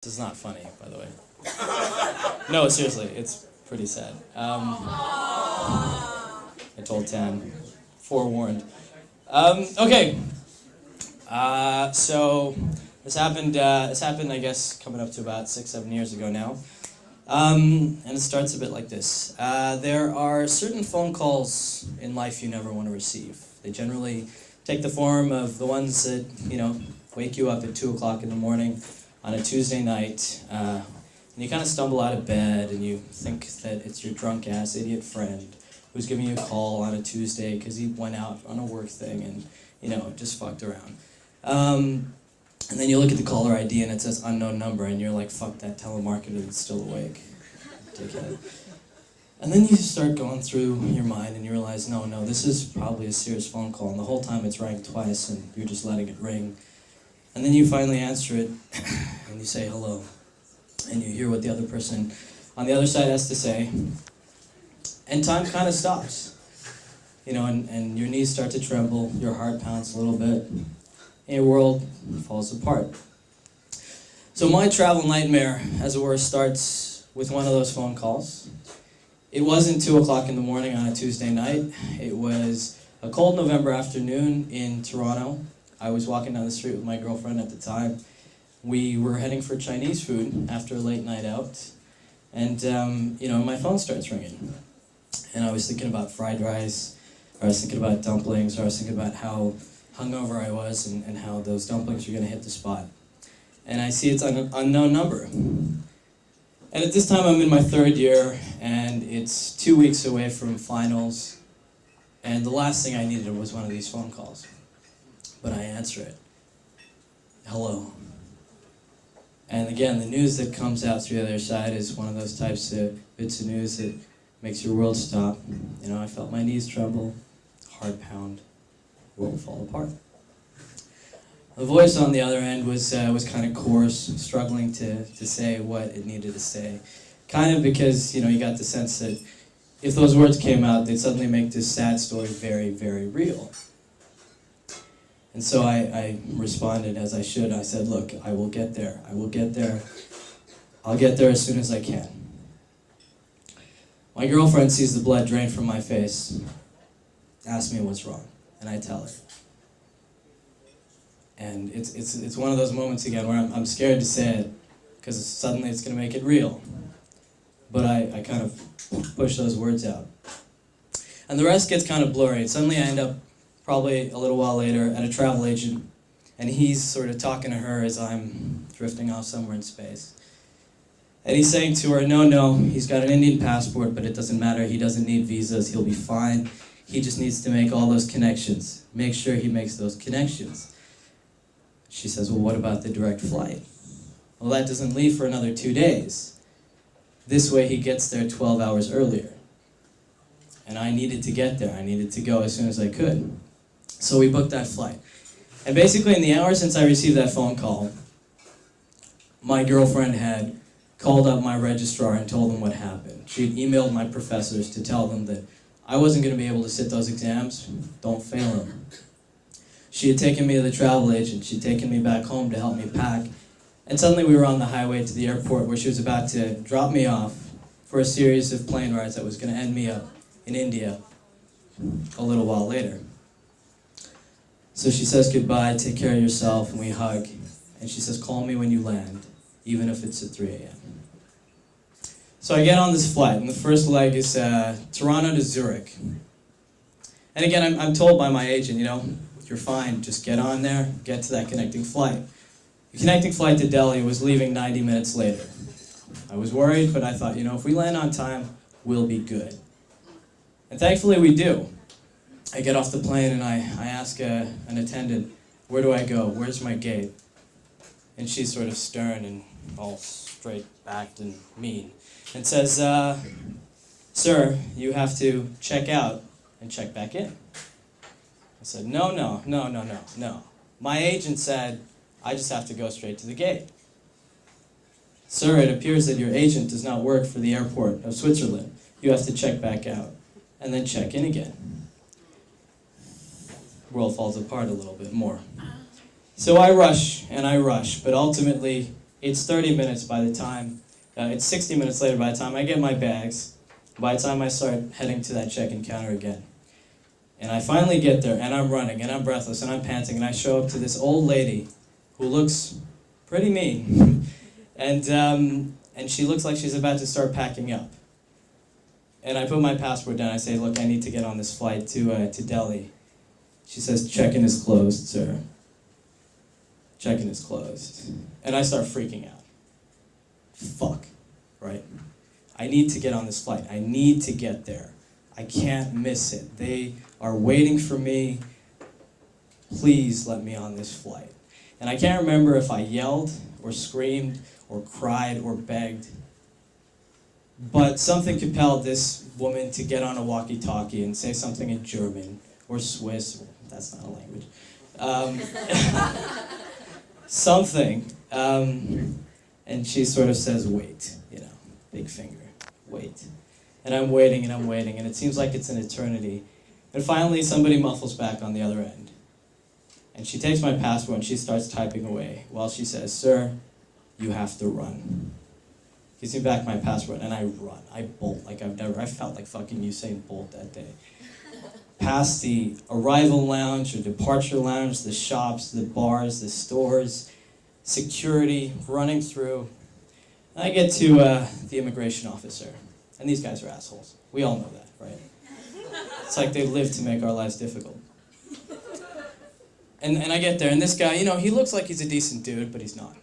This is not funny, by the way. No, seriously, it's pretty sad. I told Tan, forewarned. Okay, so this happened. I guess, coming up to about 6-7 years ago now. And it starts a bit like this. There are certain phone calls in life you never want to receive. They generally take the form of the ones that, wake you up at 2 o'clock in the morning on a Tuesday night, and you kind of stumble out of bed and you think that it's your drunk-ass idiot friend who's giving you a call on a Tuesday because he went out on a work thing and, just fucked around. And then you look at the caller ID and it says unknown number and you're like, fuck that telemarketer that's still awake. Dickhead. And then you start going through your mind and you realize, no, this is probably a serious phone call, and the whole time it's rang twice and you're just letting it ring. And then you finally answer it and you say hello. And you hear what the other person on the other side has to say. And time kind of stops. And your knees start to tremble, your heart pounds a little bit, and your world falls apart. So my travel nightmare, as it were, starts with one of those phone calls. It wasn't 2 o'clock in the morning on a Tuesday night. It was a cold November afternoon in Toronto. I was walking down the street with my girlfriend at the time. We were heading for Chinese food after a late night out. And, my phone starts ringing. And I was thinking about fried rice, or I was thinking about dumplings, or I was thinking about how hungover I was and how those dumplings were going to hit the spot. And I see it's an unknown number. And at this time I'm in my third year, and it's 2 weeks away from finals. And the last thing I needed was one of these phone calls. But I answer it. Hello. And again, the news that comes out through the other side is one of those types of bits of news that makes your world stop. I felt my knees tremble, heart pound, world fall apart. The voice on the other end was kind of coarse, struggling to say what it needed to say. Kind of because, you got the sense that if those words came out, they'd suddenly make this sad story very, very real. And so I responded as I should. I said, look, I will get there. I will get there. I'll get there as soon as I can. My girlfriend sees the blood drain from my face, asks me what's wrong, and I tell her. And it's one of those moments again where I'm scared to say it, because suddenly it's going to make it real. But I kind of push those words out. And the rest gets kind of blurry. Suddenly I end up, probably a little while later, at a travel agent, and he's sort of talking to her as I'm drifting off somewhere in space. And he's saying to her, no, he's got an Indian passport, but it doesn't matter, he doesn't need visas, he'll be fine. He just needs to make all those connections. Make sure he makes those connections. She says, well, what about the direct flight? Well, that doesn't leave for another 2 days. This way he gets there 12 hours earlier. And I needed to get there. I needed to go as soon as I could. So we booked that flight. And basically in the hour since I received that phone call, my girlfriend had called up my registrar and told them what happened. She had emailed my professors to tell them that I wasn't going to be able to sit those exams. Don't fail them. She had taken me to the travel agent. She'd taken me back home to help me pack. And suddenly we were on the highway to the airport where she was about to drop me off for a series of plane rides that was going to end me up in India a little while later. So she says goodbye, take care of yourself, and we hug. And she says, call me when you land, even if it's at 3 a.m. So I get on this flight, and the first leg is Toronto to Zurich. And again, I'm told by my agent, you're fine, just get on there, get to that connecting flight. The connecting flight to Delhi was leaving 90 minutes later. I was worried, but I thought, if we land on time, we'll be good. And thankfully we do. I get off the plane and I ask an attendant, where do I go? Where's my gate? And she's sort of stern and all straight-backed and mean. And says, sir, you have to check out and check back in. I said, no. My agent said, I just have to go straight to the gate. Sir, it appears that your agent does not work for the airport of Switzerland. You have to check back out and then check in again. World falls apart a little bit more. So I rush, but ultimately It's 30 minutes by the time, it's 60 minutes later by the time I get my bags, by the time I start heading to that check-in counter again. And I finally get there, and I'm running, and I'm breathless, and I'm panting, and I show up to this old lady who looks pretty mean. And she looks like she's about to start packing up. And I put my passport down. I say, look, I need to get on this flight to Delhi. She says, check-in is closed, sir. Check-in is closed. And I start freaking out. Fuck, right? I need to get on this flight. I need to get there. I can't miss it. They are waiting for me. Please let me on this flight. And I can't remember if I yelled or screamed or cried or begged. But something compelled this woman to get on a walkie-talkie and say something in German or Swiss. That's not a language. Something. And she sort of says, wait, big finger, wait. And I'm waiting, and it seems like it's an eternity. And finally, somebody muffles back on the other end. And she takes my passport and she starts typing away while she says, sir, you have to run. Gives me back my passport, and I run. I bolt like I felt like fucking Usain Bolt that day. Past the arrival lounge or departure lounge, the shops, the bars, the stores, security, running through. And I get to the immigration officer. And these guys are assholes. We all know that, right? It's like they live to make our lives difficult. And I get there, and this guy, he looks like he's a decent dude, but he's not.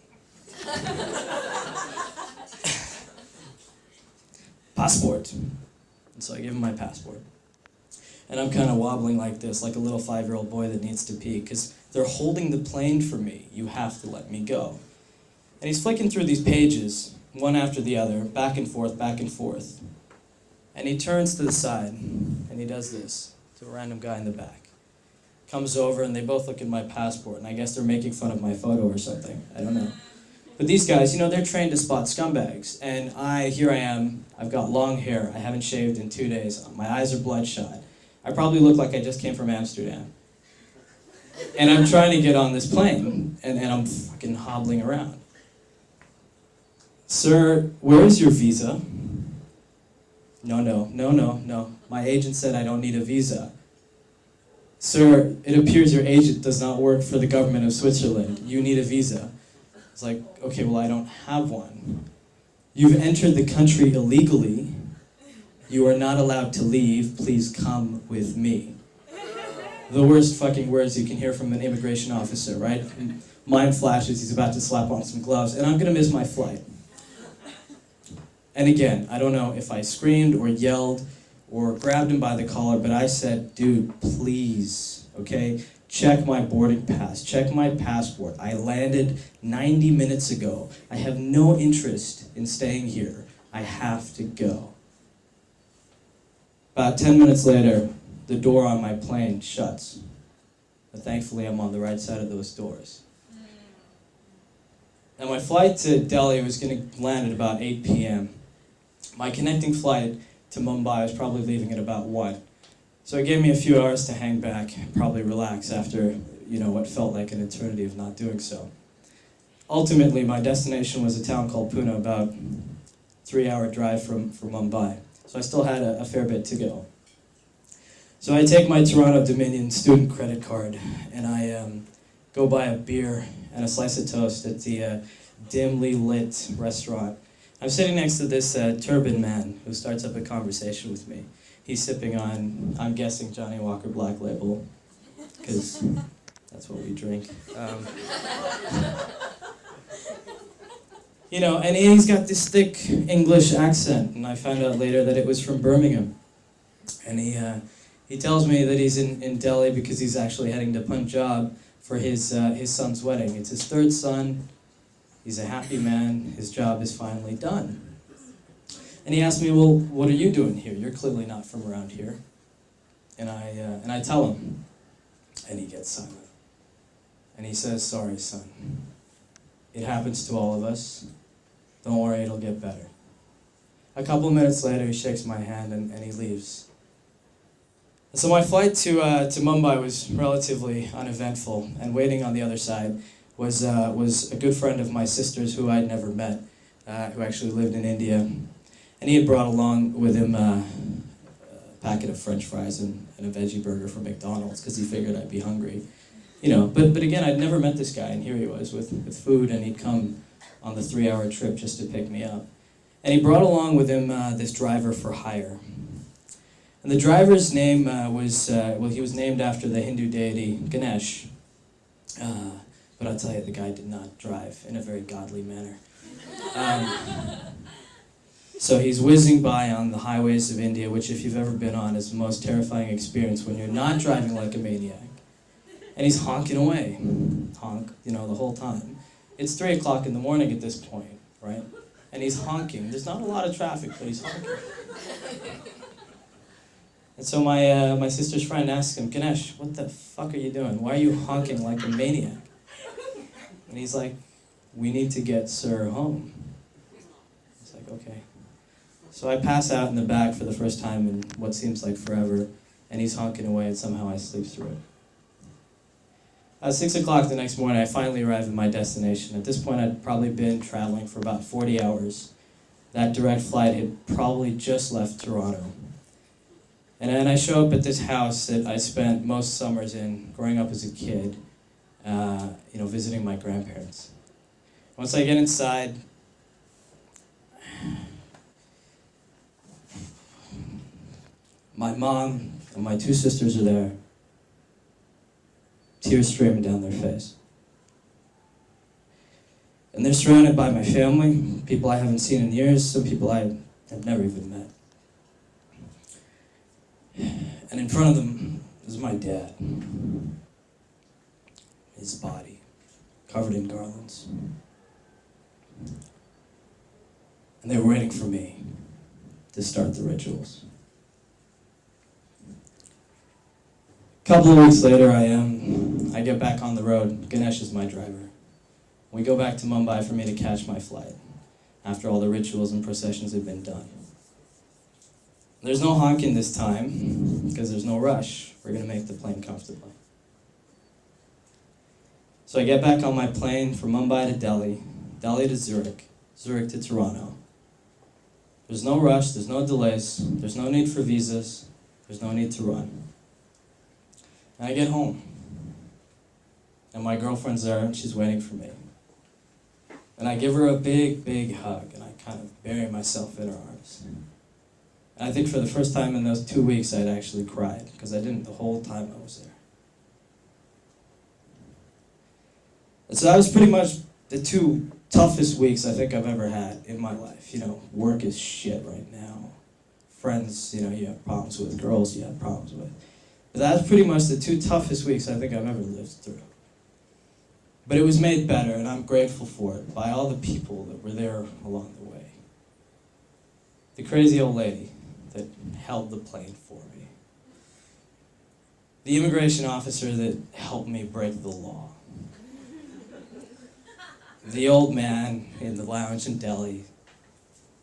Passport. And so I give him my passport. And I'm kind of wobbling like this, like a little 5-year-old boy that needs to pee, because they're holding the plane for me. You have to let me go. And he's flicking through these pages, one after the other, back and forth, back and forth. And he turns to the side, and he does this to a random guy in the back. Comes over, and they both look at my passport, and I guess they're making fun of my photo or something. I don't know. But these guys, they're trained to spot scumbags. And here I am, I've got long hair, I haven't shaved in 2 days, my eyes are bloodshot. I probably look like I just came from Amsterdam. And I'm trying to get on this plane, and I'm fucking hobbling around. Sir, where is your visa? No. My agent said I don't need a visa. Sir, it appears your agent does not work for the government of Switzerland. You need a visa. It's like, okay, well, I don't have one. You've entered the country illegally. You are not allowed to leave. Please come with me. The worst fucking words you can hear from an immigration officer, right? Mine flashes, he's about to slap on some gloves, and I'm gonna miss my flight. And again, I don't know if I screamed or yelled or grabbed him by the collar, but I said, dude, please, okay? Check my boarding pass, check my passport. I landed 90 minutes ago. I have no interest in staying here. I have to go. About 10 minutes later, the door on my plane shuts. But thankfully, I'm on the right side of those doors. Now, my flight to Delhi was going to land at about 8 p.m. My connecting flight to Mumbai was probably leaving at about 1. So it gave me a few hours to hang back and probably relax after, what felt like an eternity of not doing so. Ultimately, my destination was a town called Pune, about 3-hour drive from Mumbai. So I still had a fair bit to go. So I take my Toronto Dominion student credit card and I go buy a beer and a slice of toast at the dimly lit restaurant. I'm sitting next to this turban man who starts up a conversation with me. He's sipping on, I'm guessing, Johnny Walker Black Label, because that's what we drink. And he's got this thick English accent, and I found out later that it was from Birmingham. And he tells me that he's in Delhi because he's actually heading to Punjab for his son's wedding. It's his 3rd son. He's a happy man. His job is finally done. And he asked me, well, what are you doing here? You're clearly not from around here. And I tell him, and he gets silent. And he says, sorry, son. It happens to all of us. Don't worry, it'll get better. A couple minutes later, he shakes my hand and he leaves. So my flight to Mumbai was relatively uneventful, and waiting on the other side was a good friend of my sister's who I'd never met, who actually lived in India. And he had brought along with him a packet of French fries and a veggie burger from McDonald's because he figured I'd be hungry. You know, but again, I'd never met this guy, and here he was with food, and he'd come on the 3-hour trip just to pick me up. And he brought along with him this driver for hire. And the driver's name he was named after the Hindu deity Ganesh. But I'll tell you, the guy did not drive in a very godly manner. So he's whizzing by on the highways of India, which if you've ever been on is the most terrifying experience when you're not driving like a maniac. And he's honking away. Honk, you know, the whole time. It's 3 o'clock in the morning at this point, right? And he's honking. There's not a lot of traffic, but he's honking. And so my sister's friend asked him, Ganesh, what the fuck are you doing? Why are you honking like a maniac? And he's like, we need to get Sir home. It's like, okay. So I pass out in the back for the first time in what seems like forever, and he's honking away, and somehow I sleep through it. At 6 o'clock the next morning, I finally arrived at my destination. At this point, I'd probably been traveling for about 40 hours. That direct flight had probably just left Toronto. And then I show up at this house that I spent most summers in, growing up as a kid, visiting my grandparents. Once I get inside, my mom and my 2 sisters are there, tears streaming down their face. And they're surrounded by my family, people I haven't seen in years, some people I have never even met. And in front of them is my dad. His body, covered in garlands. And they were waiting for me to start the rituals. A couple of weeks later, I get back on the road. Ganesh is my driver. We go back to Mumbai for me to catch my flight after all the rituals and processions had been done. There's no honking this time because there's no rush. We're going to make the plane comfortably. So I get back on my plane from Mumbai to Delhi, Delhi to Zurich, Zurich to Toronto. There's no rush, there's no delays, there's no need for visas, there's no need to run. And I get home, and my girlfriend's there, and she's waiting for me. And I give her a big, big hug, and I kind of bury myself in her arms. And I think for the first time in those 2 weeks, I'd actually cried, because I didn't the whole time I was there. And so that was pretty much the 2 toughest weeks I think I've ever had in my life. You know, work is shit right now. Friends, you have problems with. Girls, you have problems with. But that's pretty much the 2 toughest weeks I think I've ever lived through. But it was made better, and I'm grateful for it, by all the people that were there along the way. The crazy old lady that held the plane for me. The immigration officer that helped me break the law. The old man in the lounge in Delhi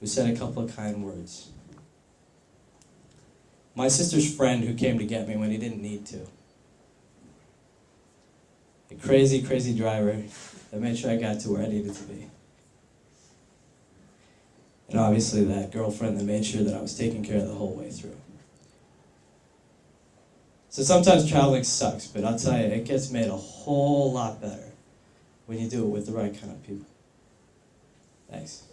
who said a couple of kind words. My sister's friend who came to get me when he didn't need to. The crazy, crazy driver that made sure I got to where I needed to be. And obviously that girlfriend that made sure that I was taken care of the whole way through. So sometimes traveling sucks, but I'll tell you, it gets made a whole lot better when you do it with the right kind of people. Thanks.